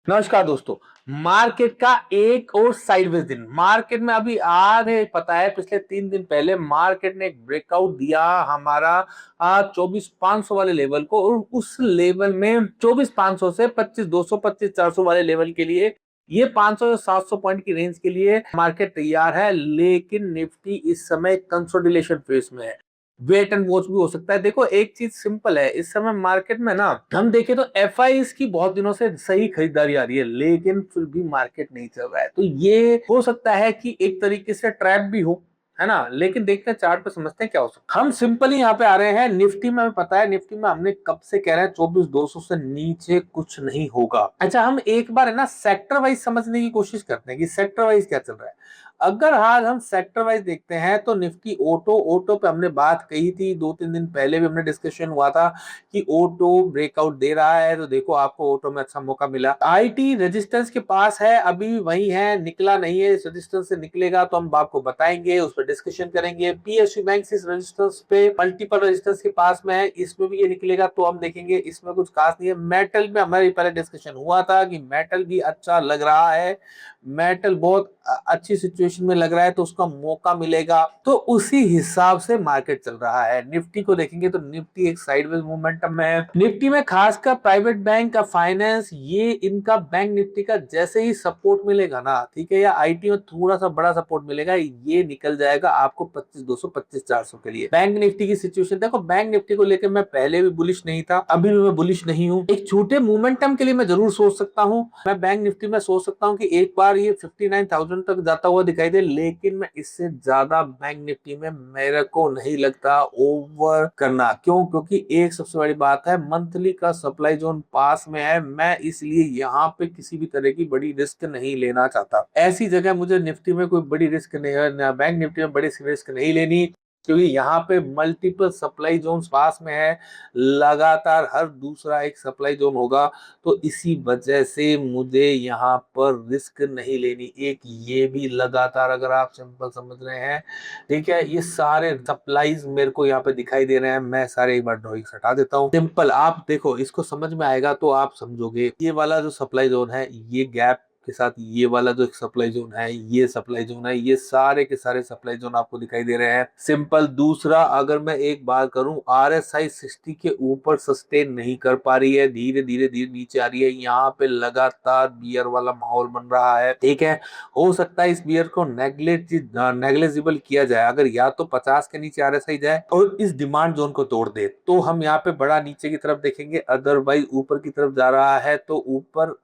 नमस्कार दोस्तों। मार्केट का एक और साइडवेज दिन मार्केट में अभी आज है, पता है पिछले 3 दिन पहले मार्केट ने एक ब्रेकआउट दिया हमारा 24,500 वाले लेवल को, और उस लेवल में 24,500 से 25,200 25,400 वाले लेवल के लिए ये 500 से 700 पॉइंट की रेंज के लिए मार्केट तैयार है। लेकिन निफ्टी इस समय कंसोलिडेशन फेज में है, वेट एंड वॉच भी हो सकता है। देखो एक चीज सिंपल है, इस समय मार्केट में ना हम देखें तो एफआईज की बहुत दिनों से सही खरीदारी आ रही है, लेकिन फिर भी मार्केट नहीं चल रहा है। तो ये हो सकता है कि एक तरीके से ट्रैप भी हो, है ना। लेकिन देखते हैं चार्ट पे, समझते हैं क्या हो सकता है। हम सिंपली यहाँ पे आ रहे हैं निफ्टी में। हमें पता है निफ्टी में हमने कब से कह रहे हैं 24,200 से नीचे कुछ नहीं होगा। अच्छा, हम एक बार है ना सेक्टर वाइज समझने की कोशिश करते हैं कि सेक्टर वाइज क्या चल रहा है। अगर आज हम सेक्टर वाइज देखते हैं तो निफ्टी ऑटो पे हमने बात कही थी 2-3 दिन पहले भी, हमने डिस्कशन हुआ था कि ऑटो ब्रेकआउट दे रहा है। तो देखो आपको ऑटो में अच्छा मौका मिला। आईटी रेजिस्टेंस के पास है, अभी भी वही है, निकला नहीं है। इस रेजिस्टेंस से निकलेगा तो हम आपको बताएंगे, उस पर डिस्कशन करेंगे। पीएसयू बैंक इस रेजिस्टेंस पे मल्टीपल रेजिस्टेंस के पास में है, इसमें भी ये निकलेगा तो हम देखेंगे। इसमें कुछ खास नहीं है। मेटल में हमारे पहले डिस्कशन हुआ था कि मेटल भी अच्छा लग रहा है, मेटल बहुत अच्छी सिचुएशन में लग रहा है, तो उसका मौका मिलेगा। तो उसी हिसाब से मार्केट चल रहा है। निफ्टी को देखेंगे तो निफ्टी एक साइडवेज मोमेंटम में है। निफ्टी में खासकर प्राइवेट बैंक का फाइनेंस, ये इनका बैंक निफ्टी का जैसे ही सपोर्ट मिलेगा ना, ठीक है, या आईटी में थोड़ा सा बड़ा सपोर्ट मिलेगा, ये निकल जाएगा आपको 25,200 25,400 के लिए। बैंक निफ्टी की सिचुएशन देखो, बैंक निफ्टी को लेकर मैं पहले भी बुलिश नहीं था, अभी भी मैं बुलिश नहीं हूँ। एक छोटे मोमेंटम के लिए मैं जरूर सोच सकता हूँ। मैं बैंक निफ्टी में सोच सकता हूँ कि एक बार ये 59,000 तक जाता हुआ दिखाई दे, लेकिन मैं इससे ज्यादा बैंक निफ्टी में मेरे को नहीं लगता ओवर करना। क्यों? क्योंकि एक सबसे बड़ी बात है, मंथली का सप्लाई जोन पास में है। मैं इसलिए यहाँ पे किसी भी तरह की बड़ी रिस्क नहीं लेना चाहता। ऐसी जगह मुझे निफ्टी में कोई बड़ी रिस्क नहीं है, बैंक निफ्टी में बड़ी रिस्क नहीं लेनी, क्योंकि यहाँ पे मल्टीपल सप्लाई जोन पास में है। लगातार हर दूसरा एक सप्लाई जोन होगा, तो इसी वजह से मुझे यहाँ पर रिस्क नहीं लेनी। एक ये भी लगातार, अगर आप सिंपल समझ रहे हैं, ठीक है, ये सारे सप्लाईज मेरे को यहाँ पे दिखाई दे रहे हैं। मैं सारे एक बार ड्रॉइंग हटा देता हूँ। सिंपल आप देखो, इसको समझ में आएगा तो आप समझोगे। ये वाला जो सप्लाई जोन है, ये गैप के साथ ये वाला जो सप्लाई जोन है, ये सप्लाई जोन है, ये सारे के सारे सप्लाई जोन आपको दिखाई दे रहे हैं। सिंपल दूसरा, अगर मैं एक बात करूं, आरएसआई 60 के ऊपर सस्टेन नहीं कर पा रही है, धीरे धीरे धीरे नीचे आ रही है। यहाँ पे लगातार बियर वाला माहौल बन रहा है, ठीक है। हो सकता है इस बियर को नेग्लेजिबल किया जाए, अगर या तो 50 के नीचे आरएसआई जाए और इस डिमांड जोन को तोड़ दे, तो हम यहाँ पे बड़ा नीचे की तरफ देखेंगे। अदरवाइज ऊपर की तरफ जा रहा है, तो ऊपर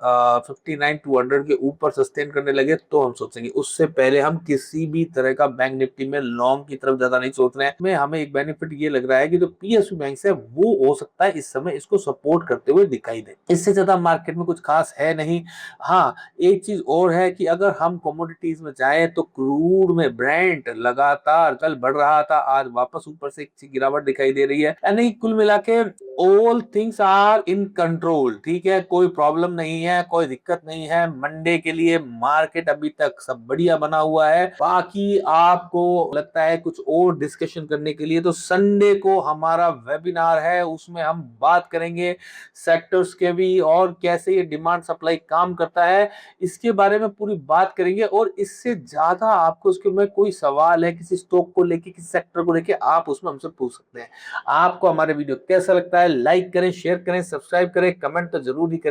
59,200 के ऊपर सस्टेन करने लगे तो हम सोचेंगे। उससे पहले हम किसी भी तरह का बैंक निफ्टी में लॉन्ग की तरफ ज्यादा नहीं सोच रहे हैं। में हमें एक बेनिफिट ये लग रहा है कि जो पीएसयू बैंक है वो हो सकता है इस समय इसको सपोर्ट करते हुए दिखाई दे। इससे ज्यादा मार्केट में कुछ खास है नहीं। हाँ, एक चीज और है कि अगर हम कमोडिटीज में जाए तो क्रूड में ब्रेंट लगातार कल बढ़ रहा था, आज वापस ऊपर से एक गिरावट दिखाई दे रही है। यानी कुल मिला के all things are in control, ठीक है, कोई प्रॉब्लम नहीं है, कोई दिक्कत नहीं है। मंडे के लिए मार्केट अभी तक सब बढ़िया बना हुआ है। बाकी आपको लगता है कुछ और डिस्कशन करने के लिए, तो संडे को हमारा वेबिनार है, उसमें हम बात करेंगे सेक्टर्स के भी, और कैसे ये डिमांड सप्लाई काम करता है, इसके बारे में पूरी बात करेंगे। और इससे ज्यादा आपको उसके में कोई सवाल है किसी स्टॉक को लेके, किसी सेक्टर को लेके, आप उसमें हमसे पूछ सकते हैं। आपको हमारे वीडियो कैसा लगता है? लाइक करें, शेयर करें, सब्सक्राइब करें, कमेंट तो जरूर ही करें।